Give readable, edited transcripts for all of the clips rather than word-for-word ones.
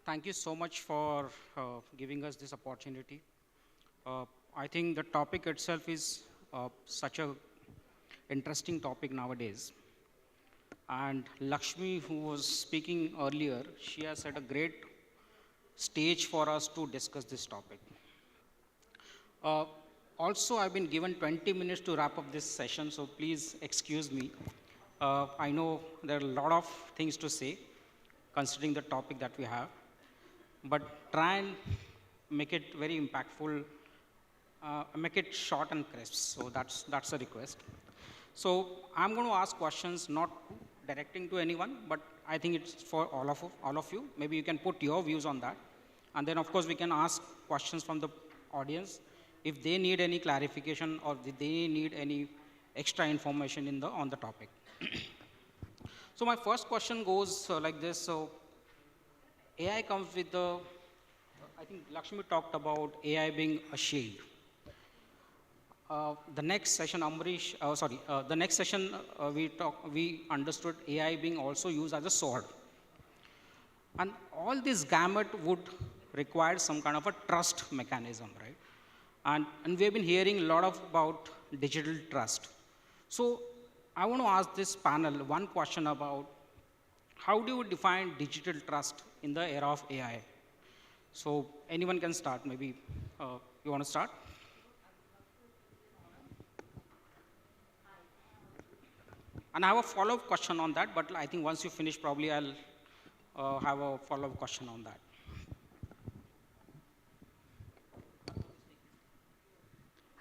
Thank you so much for giving us this opportunity. I think the topic itself is such a interesting topic nowadays. And Lakshmi, who was speaking earlier, she has set a great stage for us to discuss this topic. Uh, Also, I've been given 20 minutes to wrap up this session, so please excuse me. I know there are a lot of things to say, considering the topic that we have, but try and make it very impactful, make it short and crisp. So that's a request. So I'm going to ask questions, not directing to anyone, but I think it's for all of you. Maybe you can put your views on that, and then of course we can ask questions from the audience if they need any clarification or if they need any extra information on the topic. So my first question goes like this. So AI comes with I think Lakshmi talked about AI being a shield. The next session, the next session we understood AI being also used as a sword. And all this gamut would require some kind of a trust mechanism, right? And we've been hearing a lot about digital trust. So I want to ask this panel one question about how do you define digital trust in the era of AI? So anyone can start, maybe you want to start? And I have a follow-up question on that, but I think once you finish, probably I'll have a follow-up question on that.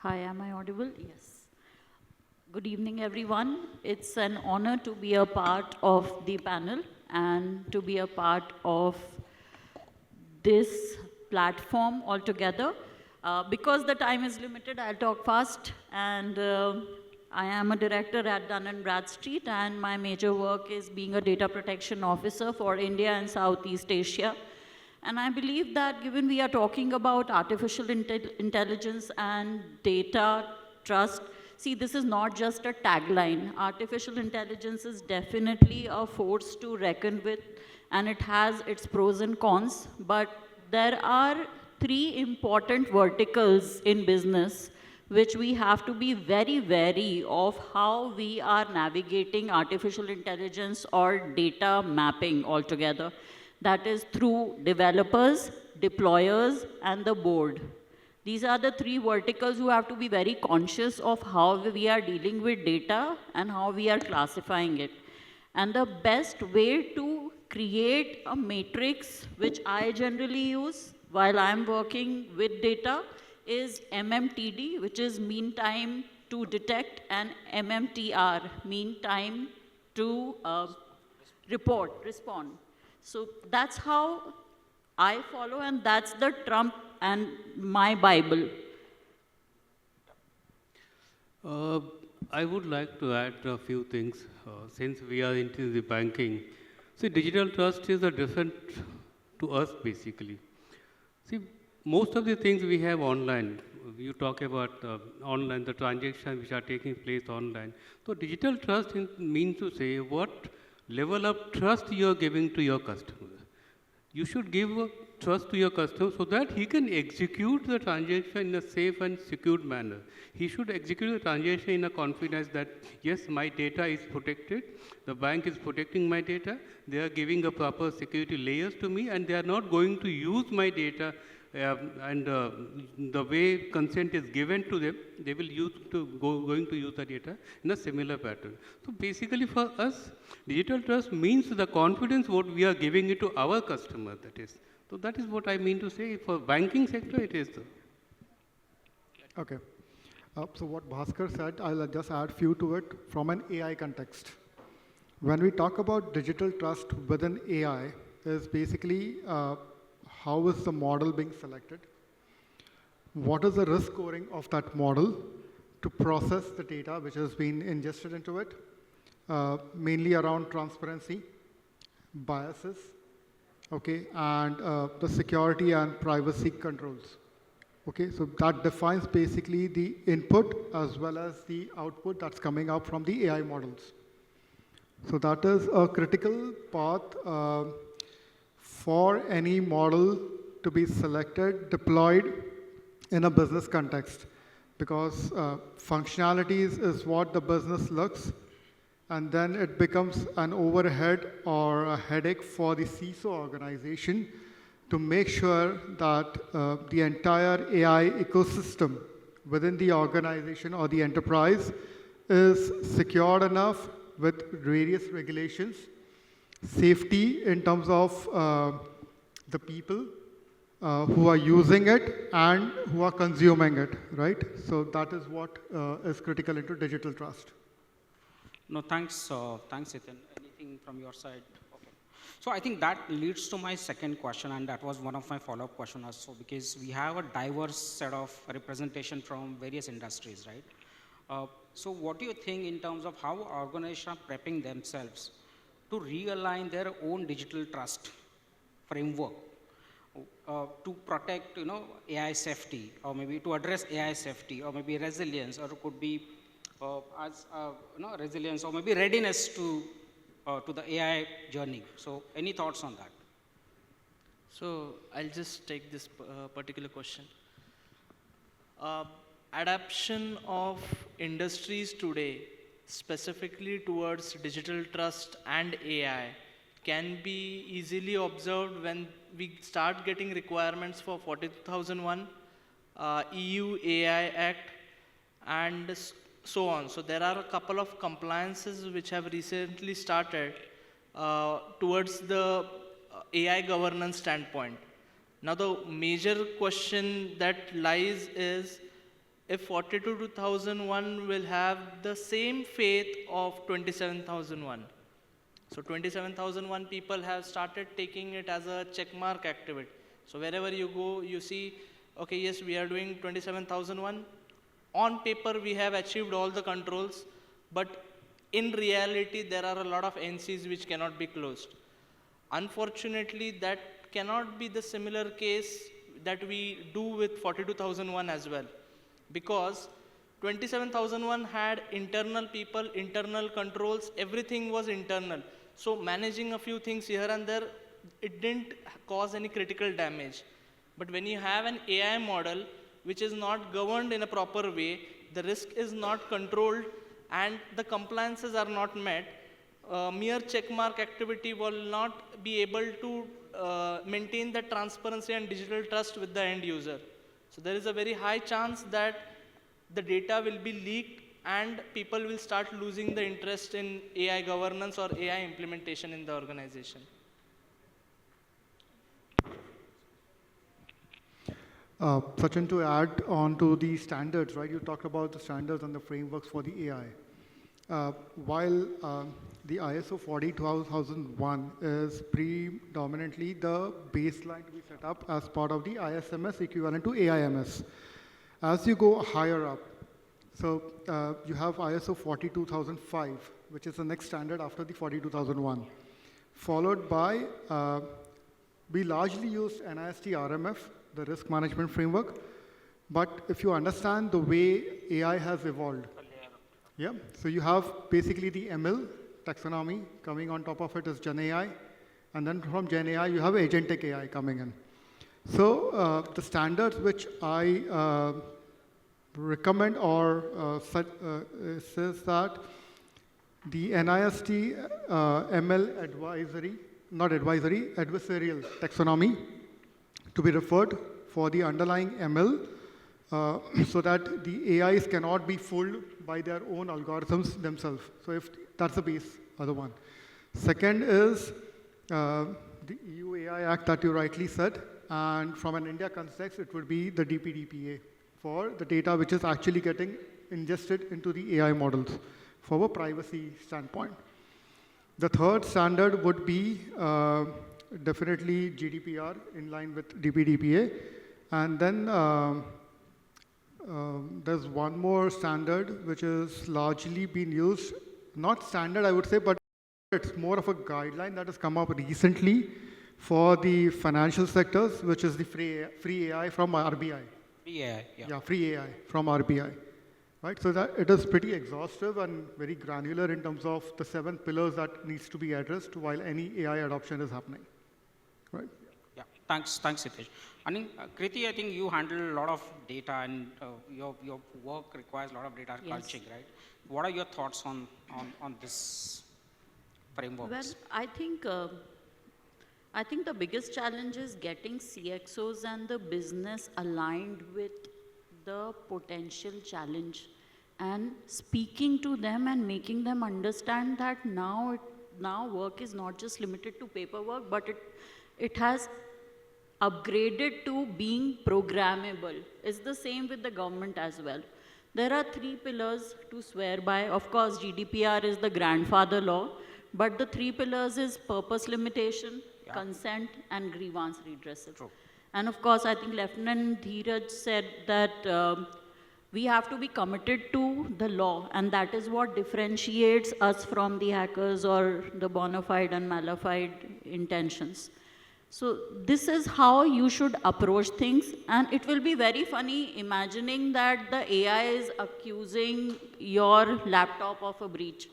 Hi, am I audible? Yes. Good evening, everyone. It's an honor to be a part of the panel and to be a part of this platform altogether. Because the time is limited, I'll talk fast. And I am a director at Dun & Bradstreet, and my major work is being a data protection officer for India and Southeast Asia. And I believe that given we are talking about artificial intelligence and data trust, see, this is not just a tagline. Artificial intelligence is definitely a force to reckon with, and it has its pros and cons. But there are three important verticals in business which we have to be very wary of how we are navigating artificial intelligence or data mapping altogether. That is through developers, deployers, and the board. These are the three verticals who have to be very conscious of how we are dealing with data and how we are classifying it. And the best way to create a matrix, which I generally use while I'm working with data, is MMTD, which is mean time to detect, and MMTR, mean time to respond. So that's how I follow, and that's the Trump and my Bible. I would like to add a few things since we are into the banking. See, digital trust is a different to us basically. See, most of the things we have online. You talk about online, the transactions which are taking place online. So digital trust means to say what level of trust you are giving to your customer. You should give trust to your customer so that he can execute the transaction in a safe and secure manner. He should execute the transaction in a confidence that, yes, my data is protected, the bank is protecting my data, they are giving a proper security layers to me, and they are not going to use my data the way consent is given to them, they will going to use the data in a similar pattern. So basically for us, digital trust means the confidence what we are giving it to our customer, that is. So that is what I mean to say. For banking sector, it is. Okay. So what Bhaskar said, I'll just add few to it from an AI context. When we talk about digital trust within AI, is basically how is the model being selected? What is the risk scoring of that model to process the data which has been ingested into it? Mainly around transparency, biases, okay, and the security and privacy controls. Okay, so that defines basically the input as well as the output that's coming out from the AI models. So that is a critical path for any model to be selected, deployed in a business context, because functionalities is what the business looks, and then it becomes an overhead or a headache for the CISO organization to make sure that the entire AI ecosystem within the organization or the enterprise is secured enough with various regulations, safety in terms of the people who are using it and who are consuming it, right? So that is what is critical into digital trust. No, thanks, thanks, Hiten. Anything from your side? Okay. So I think that leads to my second question, and that was one of my follow-up questions also, because we have a diverse set of representation from various industries, right? So what do you think in terms of how organizations are prepping themselves to realign their own digital trust framework to protect, AI safety, or maybe to address AI safety, or maybe resilience, or it could be resilience, or maybe readiness to the AI journey. So any thoughts on that? So I'll just take this particular question. Adaptation of industries today, specifically towards digital trust and AI, can be easily observed when we start getting requirements for 42001, EU AI Act, and so on. So there are a couple of compliances which have recently started towards the AI governance standpoint. Now the major question that lies is if 42001 will have the same faith of 27001. So 27001 people have started taking it as a checkmark activity. So wherever you go, you see, okay, yes, we are doing 27001. On paper, we have achieved all the controls, but in reality, there are a lot of NCs which cannot be closed. Unfortunately, that cannot be the similar case that we do with 42001 as well, because 27001 had internal people, internal controls, everything was internal. So managing a few things here and there, it didn't cause any critical damage. But when you have an AI model which is not governed in a proper way, the risk is not controlled, and the compliances are not met, mere checkmark activity will not be able to maintain the transparency and digital trust with the end user. So there is a very high chance that the data will be leaked and people will start losing the interest in AI governance or AI implementation in the organization. Sachin, to add on to the standards, right? You talked about the standards and the frameworks for the AI. While the ISO 42001 is predominantly the baseline to be set up as part of the ISMS equivalent to AIMS. As you go higher up, so you have ISO 42005, which is the next standard after the 42001, followed by, we largely used NIST RMF, the risk management framework, but if you understand the way AI has evolved, yeah, so you have basically the ML taxonomy coming on top of it is Gen AI, and then from Gen AI you have agentic AI coming in. So the standards which I recommend or says that the NIST ML adversarial taxonomy to be referred for the underlying ML so that the AIs cannot be fooled by their own algorithms themselves. So if that's the base, other one. Second is the EU AI Act that you rightly said, and from an India context, it would be the DPDPA for the data which is actually getting ingested into the AI models from a privacy standpoint. The third standard would be definitely GDPR in line with DPDPA. And then there's one more standard which is largely been used, not standard I would say, but it's more of a guideline that has come up recently for the financial sectors, which is the free AI from RBI. Free AI, yeah. Yeah, free AI from RBI. Right, so that it is pretty exhaustive and very granular in terms of the 7 pillars that needs to be addressed while any AI adoption is happening. Right. Thanks, Hitesh. I mean, Kriti, I think you handle a lot of data, and your work requires a lot of data Yes. culturing, right? What are your thoughts on this Well, frameworks? I think the biggest challenge is getting CXOs and the business aligned with the potential challenge and speaking to them and making them understand that now work is not just limited to paperwork, but it has upgraded to being programmable. It's the same with the government as well. There are three pillars to swear by. Of course, GDPR is the grandfather law, but the three pillars is purpose limitation, Yeah. consent, and grievance redressal. True. And of course, I think Lieutenant Dheeraj said that we have to be committed to the law, and that is what differentiates us from the hackers or the bona fide and mala fide intentions. So this is how you should approach things, and it will be very funny imagining that the AI is accusing your laptop of a breach.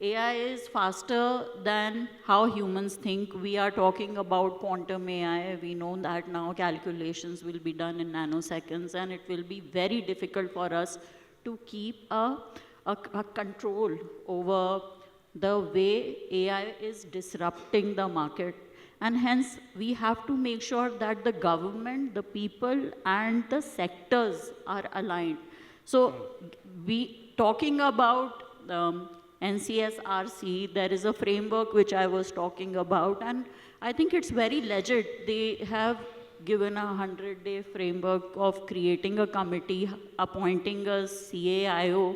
AI is faster than how humans think. We are talking about quantum AI. We know that now calculations will be done in nanoseconds, and it will be very difficult for us to keep a control over the way AI is disrupting the market. And hence, we have to make sure that the government, the people, and the sectors are aligned. So, we talking about NCSRC, there is a framework which I was talking about, and I think it's very legit. They have given a 100-day framework of creating a committee, appointing a CAIO,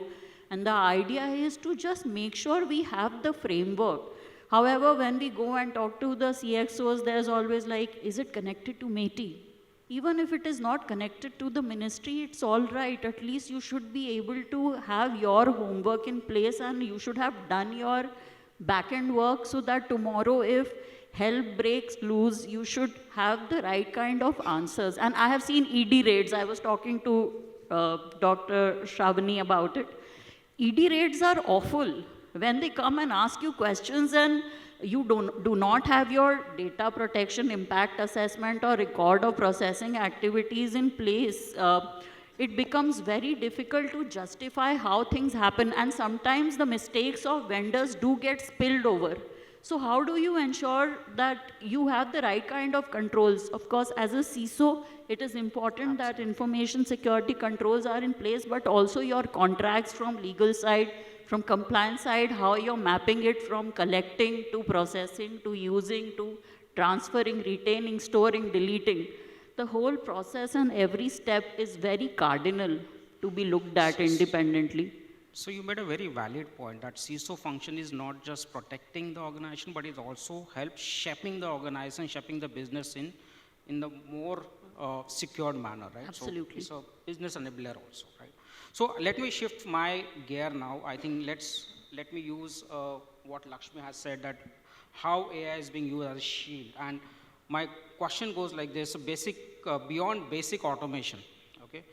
and the idea is to just make sure we have the framework. However, when we go and talk to the CXOs, there's always like, is it connected to MeitY? Even if it is not connected to the ministry, it's all right. At least you should be able to have your homework in place, and you should have done your back-end work so that tomorrow if hell breaks loose, you should have the right kind of answers. And I have seen ED raids. I was talking to Dr. Shravani about it. ED raids are awful. When they come and ask you questions and you do not have your data protection impact assessment or record of processing activities in place, it becomes very difficult to justify how things happen. And sometimes the mistakes of vendors do get spilled over. So how do you ensure that you have the right kind of controls? Of course, as a CISO, it is important that information security controls are in place, but also your contracts from legal side, from compliance side, how you're mapping it from collecting to processing to using to transferring, retaining, storing, deleting. The whole process and every step is very cardinal to be looked at independently. So you made a very valid point that CISO function is not just protecting the organization, but it also helps shaping the organization, shaping the business in the more secured manner, right? Absolutely. So it's a business enabler also, right? So let me shift my gear now. I think let me use what Lakshmi has said, that how AI is being used as a shield. And my question goes like this: beyond basic automation, okay?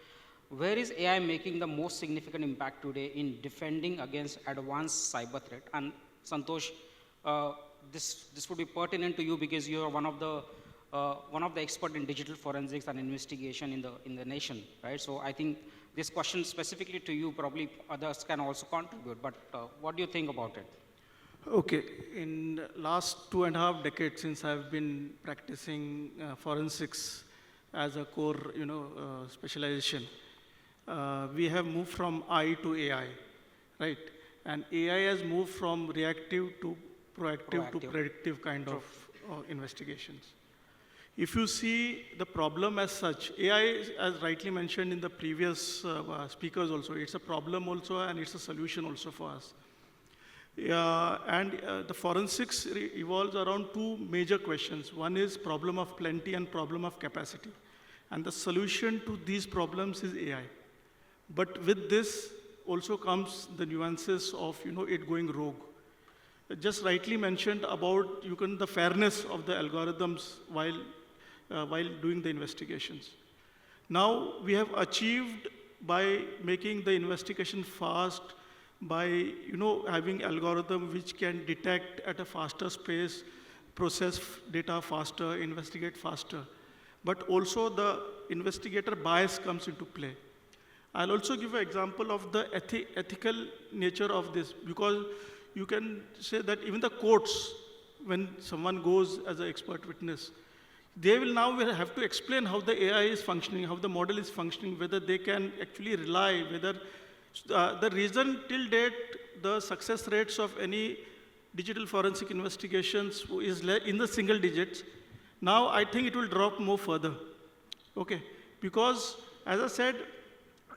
Where is AI making the most significant impact today in defending against advanced cyber threat? And Santosh, this would be pertinent to you because you are one of the expert in digital forensics and investigation in the nation, right? So I think this question specifically to you, probably others can also contribute, but what do you think about it? Okay, in last 2.5 decades since I've been practicing forensics as a core, specialization, we have moved from I to AI, right? And AI has moved from reactive to proactive to predictive kind of investigations. If you see the problem as such, AI, as rightly mentioned in the previous speakers also, it's a problem also and it's a solution also for us. The forensics evolves around two major questions. One is problem of plenty and problem of capacity. And the solution to these problems is AI. But with this also comes the nuances of it going rogue. Just rightly mentioned about the fairness of the algorithms while doing the investigations. Now we have achieved by making the investigation fast, by having algorithm which can detect at a faster pace, process data faster, investigate faster. but also the investigator bias comes into play. I'll also give an example of the ethical nature of this, because you can say that even the courts, when someone goes as an expert witness, they will now have to explain how the AI is functioning, how the model is functioning, whether they can actually rely, whether the reason till date, the success rates of any digital forensic investigations is in the single digits. Now I think it will drop more further, okay? Because as I said,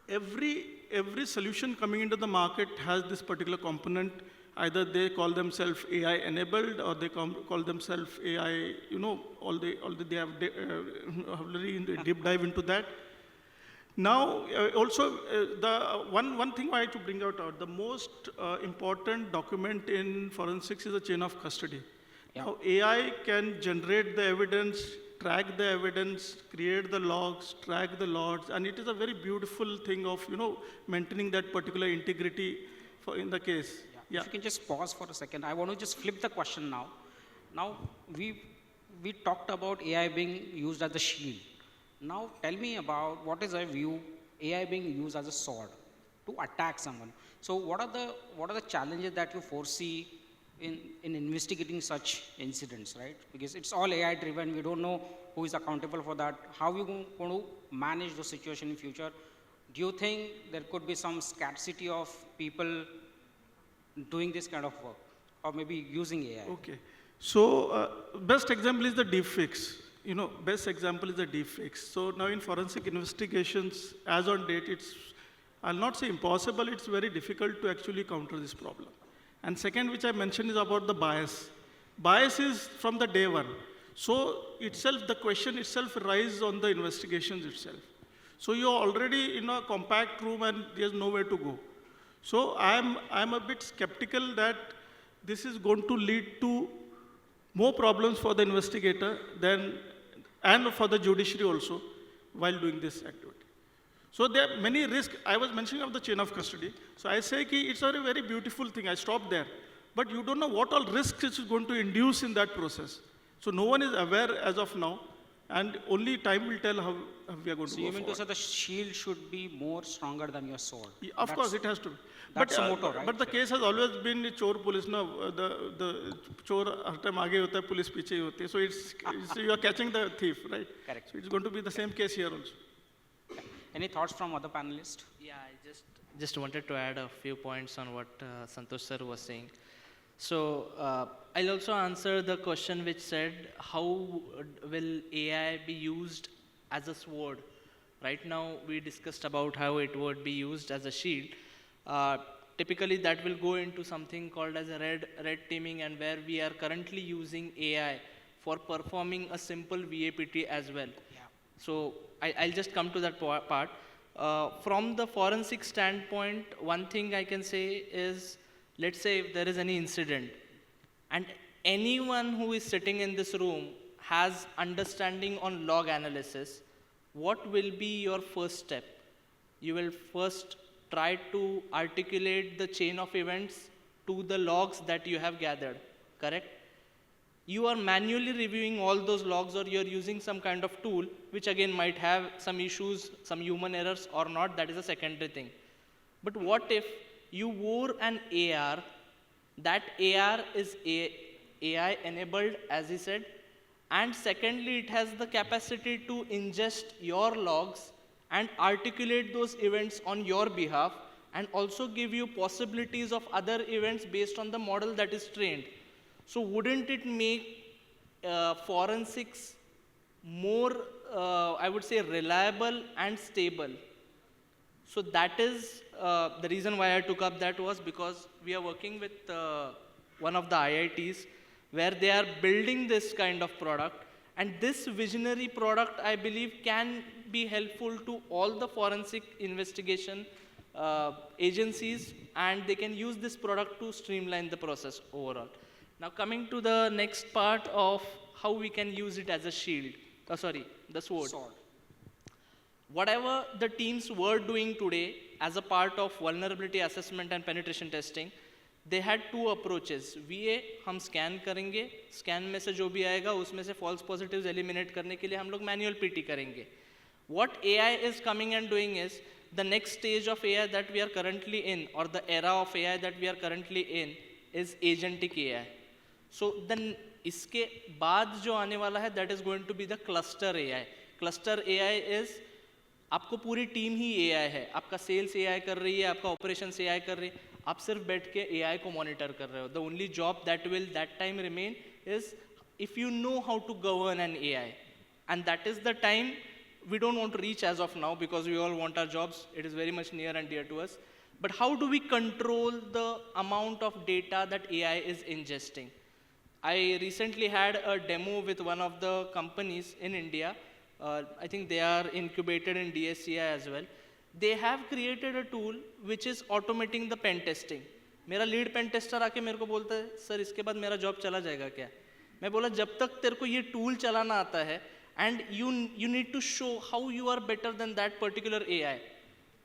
every solution coming into the market has this particular component. Either they call themselves AI enabled, or they call themselves AI, you know, they have really deep dive into that. Now, also, the one thing I have to bring out, the most important document in forensics is the chain of custody. Yeah. Now, AI can generate the evidence, track the evidence, create the logs, track the logs, and it is a very beautiful thing of, you know, maintaining that particular integrity in the case. Yeah. If you can just pause for a second, I want to just flip the question now. Now, we talked about AI being used as a shield. Now, tell me about what is your view, AI being used as a sword to attack someone. So, what are the challenges that you foresee in investigating such incidents, right? Because it's all AI driven. We don't know who is accountable for that. How are you going to manage the situation in future? Do you think there could be some scarcity of people doing this kind of work, or maybe using AI? Okay. So, best example is the deepfakes. You know, best example is the deepfakes. So now in forensic investigations, as on date, I'll not say impossible, it's very difficult to actually counter this problem. And second, which I mentioned, is about the bias. Bias is from the day one. So itself, the question itself rises on the investigations itself. So you're already in a compact room and there's nowhere to go. So I'm a bit skeptical that this is going to lead to more problems for the investigator and for the judiciary also while doing this activity. So there are many risks. I was mentioning of the chain of custody. So I say it's a very beautiful thing. I stopped there. But you don't know what all risks it is going to induce in that process. So no one is aware as of now. And only time will tell how we are going to go forward. So you mean to say the shield should be more stronger than your sword? Yeah, of course, it has to be. That's a motto, right? But the case has always been chor police. No, the chor har time aage hota hai, police piche hi hoti hai. So you are catching the thief, right? Correct. So it's going to be the same case here also. Any thoughts from other panelists? Yeah, I just wanted to add a few points on what Santosh sir was saying. So I'll also answer the question which said, how will AI be used as a sword? Right now, we discussed about how it would be used as a shield. Typically, that will go into something called as a red teaming, and where we are currently using AI for performing a simple VAPT as well. Yeah. So I'll just come to that part. From the forensic standpoint, one thing I can say is, let's say if there is any incident, and anyone who is sitting in this room has understanding on log analysis, what will be your first step? You will first try to articulate the chain of events to the logs that you have gathered, correct? You are manually reviewing all those logs, or you're using some kind of tool, which again might have some issues, some human errors or not, that is a secondary thing. But what if you wore an AR, that AR is AI enabled, as he said, and secondly, it has the capacity to ingest your logs and articulate those events on your behalf, and also give you possibilities of other events based on the model that is trained. So wouldn't it make forensics more, I would say, reliable and stable? So that is the reason why I took up that, was because we are working with one of the IITs where they are building this kind of product, and this visionary product, I believe, can be helpful to all the forensic investigation agencies, and they can use this product to streamline the process overall. Now coming to the next part of how we can use it as a shield, the sword. Whatever the teams were doing today as a part of vulnerability assessment and penetration testing, they had two approaches. VA हम scan करेंगे, scan में से जो भी आएगा उसमें से false positives eliminate करने के लिए हम लोग manual PT करेंगे. What AI is coming and doing is, the next stage of AI that we are currently in, or the era of AI that we are currently in, is agentic AI. So then इसके बाद जो आने वाला है, that is going to be the cluster AI. Cluster AI is, आपको पूरी team ही AI है, आपका सेल्स AI कर रही है, आपका ऑपरेशंस AI कर रही है, आप सिर्फ बैठ के AI को मॉनिटर कर रहे हो. The only job that will that time remain is if you know how to govern an AI, and that is the time we don't want to reach as of now, because we all want our jobs. It is very much near and dear to us. But how do we control the amount of data that AI is ingesting? I recently had a demo with one of the companies in India. I think they are incubated in DSCI as well. They have created a tool which is automating the pen testing. मेरा lead pen tester आके मेरे को बोलता है, sir इसके बाद मेरा job चला जाएगा क्या? मैं बोला जब तक तेरे को ये tool चलाना आता है, and you need to show how you are better than that particular AI,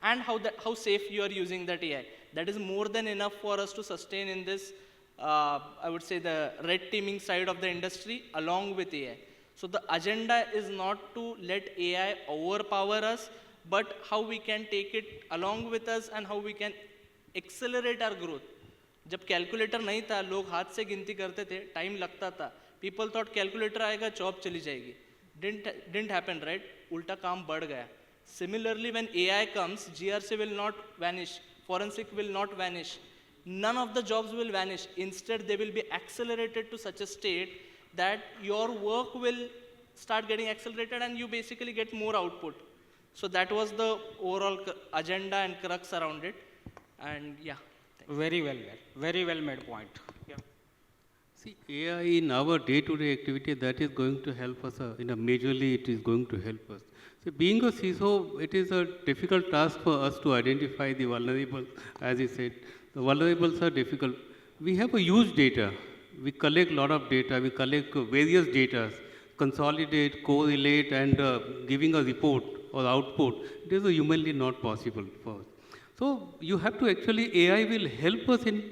and how safe you are using that AI. That is more than enough for us to sustain in this, I would say, the red teaming side of the industry along with AI. So the agenda is not to let AI overpower us, but how we can take it along with us and how we can accelerate our growth. जब calculator नहीं था, लोग हाथ से गिनती करते थे, time लगता था. People thought कैलकुलेटर आएगा, जॉब चली जाएगी. Didn't happen, right? उल्टा काम बढ़ गया. Similarly, when AI comes, GRC will not vanish, forensic will not vanish. None of the jobs will vanish. Instead, they will be accelerated to such a state that your work will start getting accelerated and you basically get more output. So that was the overall agenda and crux around it. And yeah. Very well made point. Yeah. See, AI in our day-to-day activity, that is going to help us, majorly it is going to help us. So being a CISO, it is a difficult task for us to identify the vulnerables, as you said. The vulnerables are difficult. We have a huge data. We collect a lot of data. We collect various data, consolidate, correlate, and giving a report or output. It is humanly not possible for us. So you have to actually, AI will help us in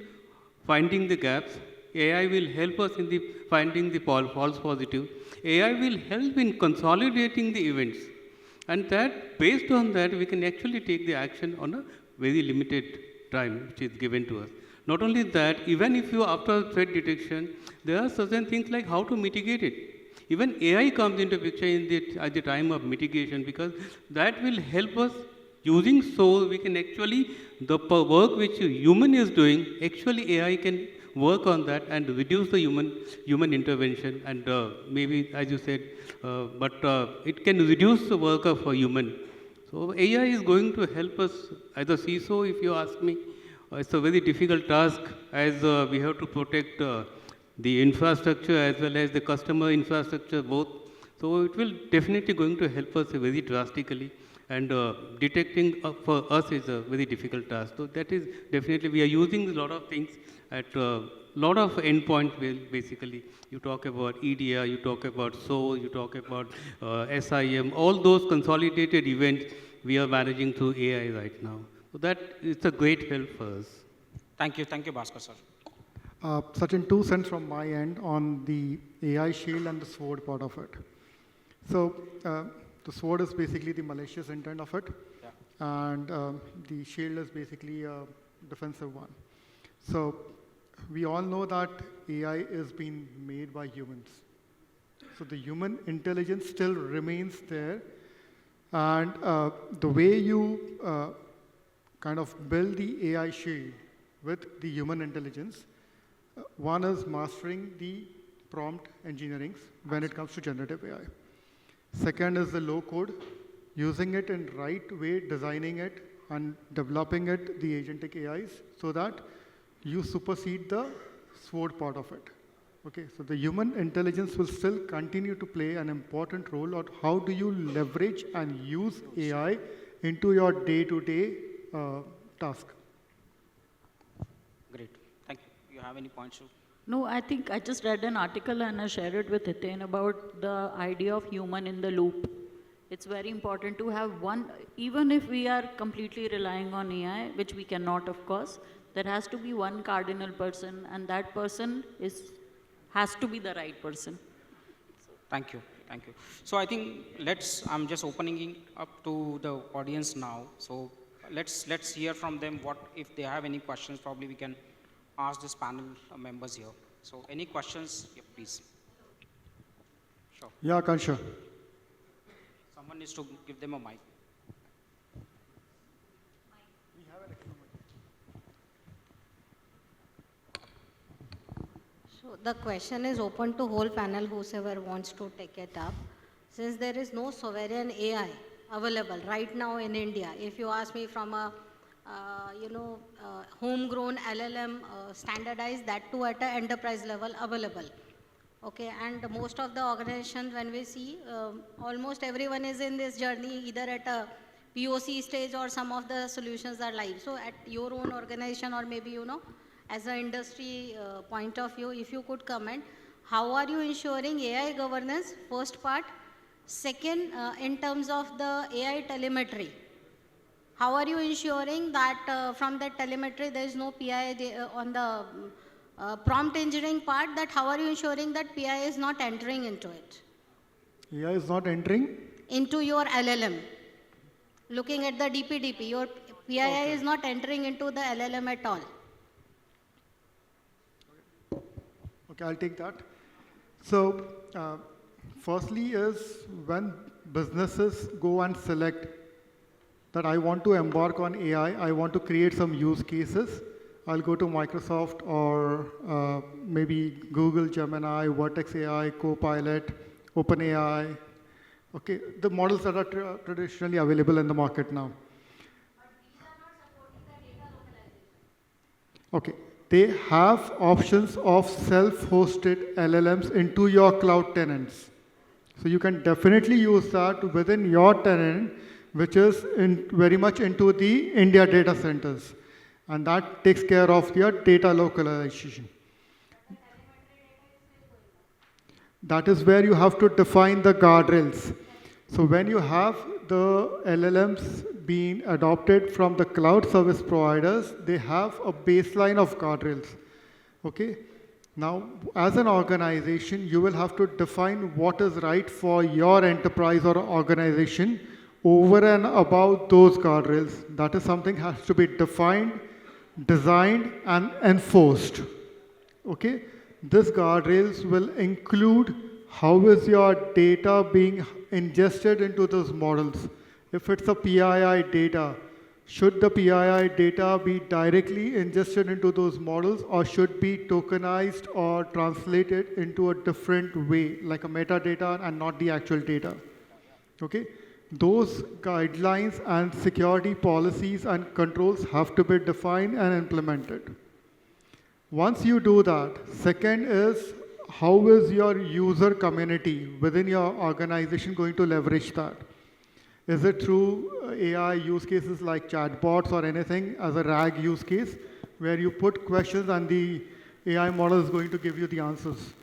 finding the gaps. AI will help us in finding the false positive. AI will help in consolidating the events. And that, based on that, we can actually take the action on a very limited time which is given to us. Not only that, even if you, after threat detection, there are certain things like how to mitigate it. Even AI comes into picture at the time of mitigation, because that will help us. Using so, we can actually, the work which human is doing, actually AI can work on that and reduce the human intervention, and maybe, as you said, but it can reduce the work of a human. So AI is going to help us. As a CISO, if you ask me, it's a very difficult task, as we have to protect the infrastructure as well as the customer infrastructure both. So it will definitely going to help us very drastically, and detecting for us is a very difficult task. So that is definitely, we are using a lot of things at a lot of endpoints. Basically, you talk about EDR, you talk about SO, you talk about SIM, all those consolidated events we are managing through AI right now. So that is a great help for us. Thank you, Bhaskar sir. Sachin, 2 cents from my end on the AI shield and the SWORD part of it. So the SWORD is basically the malicious intent of it, yeah. And the shield is basically a defensive one. So we all know that AI is being made by humans. So the human intelligence still remains there, and the way you kind of build the AI shield with the human intelligence, one is mastering the prompt engineering when it comes to generative AI. Second is the low code, using it in right way, designing it and developing it, the agentic AIs, so that you supersede the SWORD part of it. Okay, so the human intelligence will still continue to play an important role on how do you leverage and use AI into your day-to-day task. Great, thank you. You have any points? No, I think I just read an article and I shared it with Hiten about the idea of human in the loop. It's very important to have one, even if we are completely relying on AI, which we cannot, of course, There has to be one cardinal person, and that person has to be the right person. Thank you. Thank you. So I think I'm just opening it up to the audience now. So let's hear from them. What if they have any questions? Probably we can ask this panel members here. So any questions? Yeah, please. Sure. Yeah, Kansha. Someone needs to give them a mic. So the question is open to whole panel, whosoever wants to take it up. Since there is no sovereign AI available right now in India, if you ask me from a, homegrown LLM standardized, that too at an enterprise level available. Okay, and most of the organizations, when we see, almost everyone is in this journey either at a POC stage or some of the solutions are live. So at your own organization or maybe, as an industry point of view, if you could comment, how are you ensuring AI governance, first part? Second, in terms of the AI telemetry, how are you ensuring that from that telemetry there is no PI on the prompt engineering part, that how are you ensuring that PI is not entering into it? AI is not entering? Into your LLM. Looking at the DPDP, your PII is not entering into the LLM at all. Okay, I'll take that. So, firstly is when businesses go and select that I want to embark on AI, I want to create some use cases, I'll go to Microsoft or maybe Google, Gemini, Vertex AI, Copilot, OpenAI. Okay, the models that are traditionally available in the market now. But these are not supporting the data localization. Okay, they have options of self-hosted LLMs into your cloud tenants. So you can definitely use that within your tenant, which is very much into the India data centers. And that takes care of your data localization. That is where you have to define the guardrails. So when you have the LLMs being adopted from the cloud service providers, they have a baseline of guardrails. Okay? Now, as an organization, you will have to define what is right for your enterprise or organization over and above those guardrails. That is something has to be defined, designed, and enforced. Okay? This guardrails will include how is your data being ingested into those models. If it's a PII data, should the PII data be directly ingested into those models or should be tokenized or translated into a different way, like a metadata and not the actual data? Okay? Those guidelines and security policies and controls have to be defined and implemented. Once you do that, second is how is your user community within your organization going to leverage that? Is it through AI use cases like chatbots or anything as a RAG use case where you put questions and the AI model is going to give you the answers,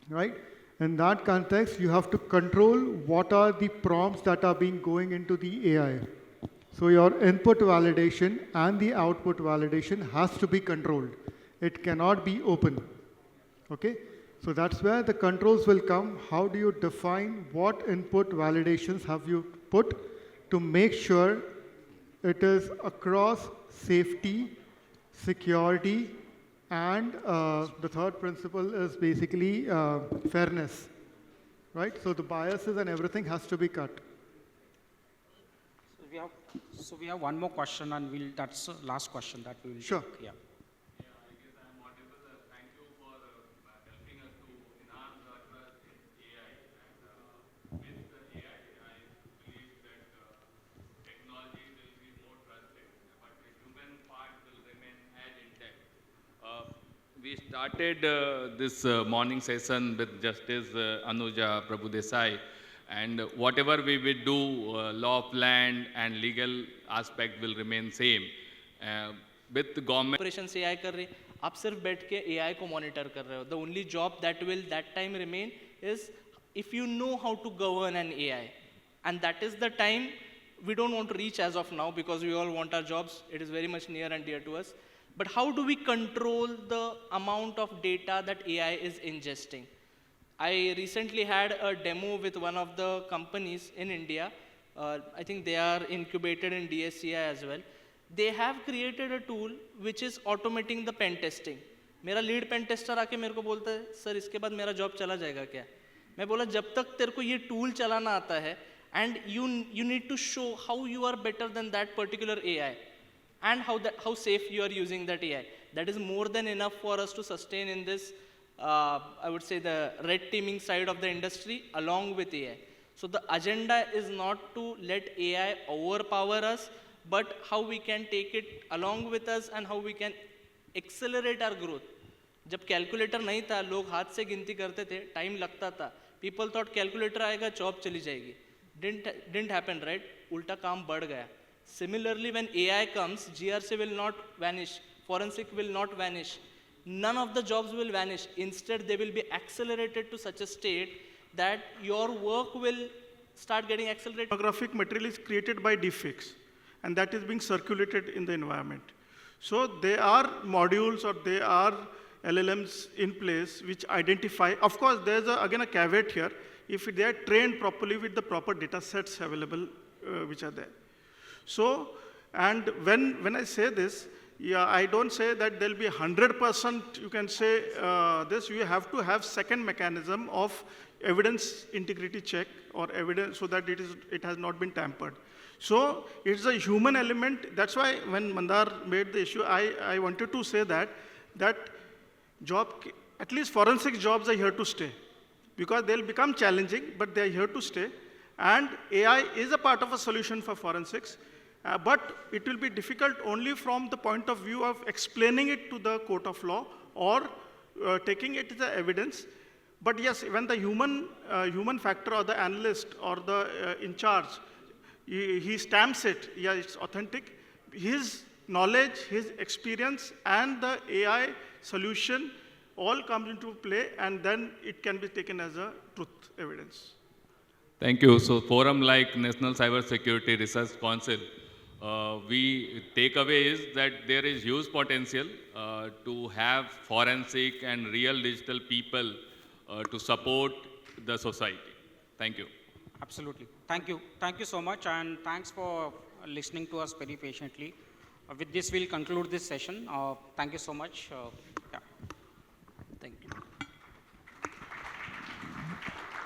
right? In that context, you have to control what are the prompts that are being going into the AI. So your input validation and the output validation has to be controlled. It cannot be open, okay? So that's where the controls will come. How do you define what input validations have you put to make sure it is across safety, security, and the third principle is basically fairness, right? So the biases and everything has to be cut. So we have one more question, and that's the last question that we will Sure. take. Yeah. We started this morning session with Justice Anuja Prabhudesai, and whatever we will do, law of land and legal aspect will remain same. With the government Operations AI कर रहे, आप सिर्फ बैठ के AI को monitor कर रहे हो. The only job that will that time remain is if you know how to govern an AI, and that is the time we don't want to reach as of now because we all want our jobs. It is very much near and dear to us. But how do we control the amount of data that AI is ingesting? I recently had a demo with one of the companies in India. I think they are incubated in DSCI as well. They have created a tool which is automating the pen testing. मेरा lead pen tester आके मेरे को बोलता है sir इसके बाद मेरा job चला जाएगा क्या? मैं बोला जब तक तेरे को ये टूल चलाना आता है and you need to show how you are better than that particular AI and how safe you are using that AI. That is more than enough for us to sustain in this, I would say, the red teaming side of the industry along with AI. So the agenda is not to let AI overpower us, but how we can take it along with us and how we can accelerate our growth. जब calculator नहीं था लोग हाथ से गिनती करते थे time लगता था पीपल थॉट कैलकुलेटर आएगा जॉब चली जाएगी didn't happen, right? उल्टा काम बढ़ गया. Similarly, when AI comes, GRC will not vanish, forensic will not vanish, none of the jobs will vanish. Instead, they will be accelerated to such a state that your work will start getting accelerated. Pornographic material is created by deepfakes, and that is being circulated in the environment. So there are modules or there are LLMs in place which identify. Of course, there's again a caveat here. If they are trained properly with the proper data sets available which are there. So, and when I say this, yeah, I don't say that there'll be 100%, you can say this, you have to have second mechanism of evidence integrity check or evidence so that it has not been tampered. So it's a human element. That's why when Mandar made the issue, I wanted to say that at least forensic jobs are here to stay. Because they'll become challenging, but they're here to stay. And AI is a part of a solution for forensics, but it will be difficult only from the point of view of explaining it to the court of law or taking it as evidence. But yes, when the human factor or the analyst or the in charge, he stamps it, yeah, it's authentic, his knowledge, his experience, and the AI solution all comes into play, and then it can be taken as a truth evidence. Thank you. So forum like National Cybersecurity Research Council, we take away is that there is huge potential to have forensic and real digital people to support the society. Thank you. Absolutely. Thank you. Thank you so much, and thanks for listening to us very patiently. With this, we'll conclude this session. Thank you so much. Yeah.